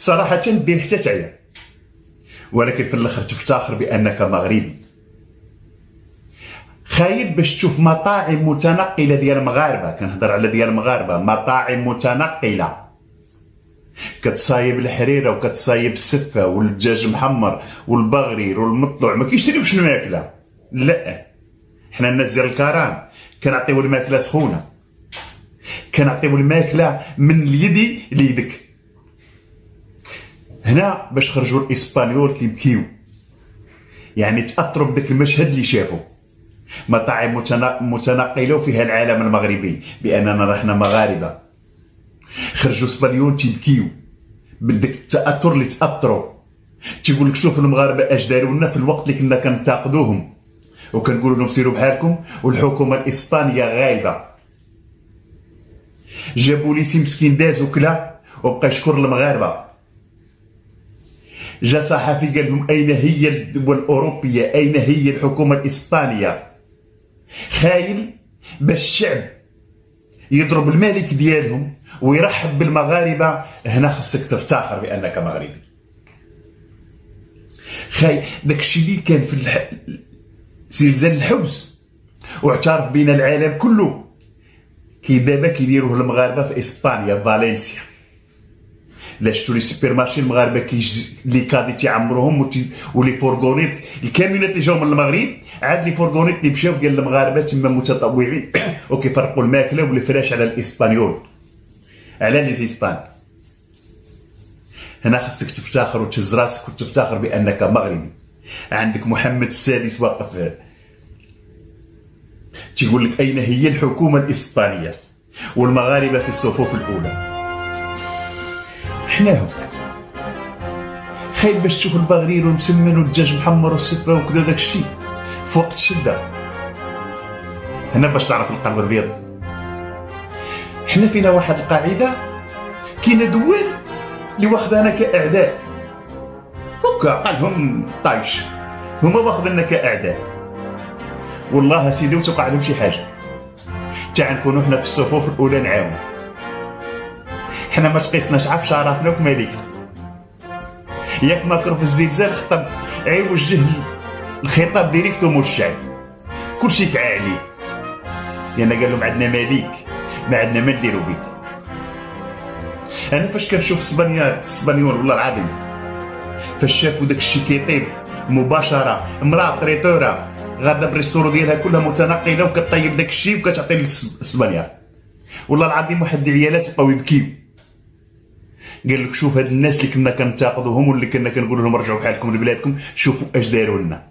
صراحه دير حتى تعيا، ولكن في الاخر تفتخر بانك مغربي. خايب باش تشوف مطاعم متنقله ديال المغاربه، كنهضر على ديال المغاربه، مطاعم متنقله كتصايب الحريره وكتصايب السفه والدجاج محمر والبغرير والمطلوع، ما كيشريوش الماكله. لا، حنا الناس ديال الكرام كنعطيو الماكله سخونه، كنعطيو الماكله من اليد ليدك. هنا باش خرجوا الاسبانيول كيبكيو، يعني تاثروا بداك المشهد اللي شافوا. مطاعم متنقله وفيها العالم المغربي باننا رحنا مغاربه. خرجوا اسبانيول تيبكيو بدك التاثر اللي تاثروا، تيقول لك شوف المغاربه اش داروا لنا في الوقت اللي كنا كنتاقدوهم وكنقولوا لهم سيروا بحالكم والحكومه الاسبانيه غايبه. جا بوليسي مسكين داز وكلا وبقى يشكر المغاربه. جا صحفي قال لهم اين هي الدول الاوروبيه، اين هي الحكومه الاسبانيه. خايل باش الشعب يضرب الملك ديالهم ويرحب بالمغاربه. هنا خصك تفتخر بانك مغربي. خايل داكشي اللي كان في زلزال الحوز واعترف بين العالم كله، كي دابا كيديروه المغاربه في اسبانيا في فالنسيا. لا شفتوا لي سوبر مارشي المغاربه لي كادي تيعمروهم ولي فورغونيت الكاميونات اللي جاو من المغرب، عاد لي فورغونيت اللي مشاو ديال المغاربه تما متطوعين وكيفرقوا الماكله والفراش على الاسبانيول، على لي زيسبان. هنا خاصك تفتخر وتهز راسك وتفتخر بانك مغربي. عندك محمد السادس واقف تيقول لك اين هي الحكومه الاسبانيه والمغاربه في الصفوف الاولى. حناهم خايب باش تشوف البغرير والمسمن والدجاج محمر والسفه وكذا داك الشيء في وقت الشده. هنا باش تعرف القلب الابيض. حنا فينا واحد القاعده، كاينه دول اللي واخدانا كاعداء هكا قالهم طايش، هما واخديننا كاعداء. والله سيدي وتوقع لهم شي حاجه تاع نكونوا حنا في الصفوف الاولى نعاون. حنا ما تقيسناش عا في شرفنا وفي ملكنا. ياك ماكرو في الزلزال خطب وجه الخطاب ديريكتوم للشعب، كلشي كعا عليه، لان قال لهم عندنا ملك ما عندنا ما نديرو بيه. انا فاش كنشوف السبانيول والله العظيم فاش شافوا داك الشيء كيطيب مباشره، امراه طريطوره غاده بريستورو ديالها كلها متنقله وكطيب داك الشيء وكتعطي للسبانيال، والله العظيم واحد العيالات بقاو يبكيو. قال لك شوف هاد الناس اللي كنا كنتاقدوهم واللي كنا كنقول لهم رجعوا بحالكم لبلادكم، شوفوا اش داروا لنا.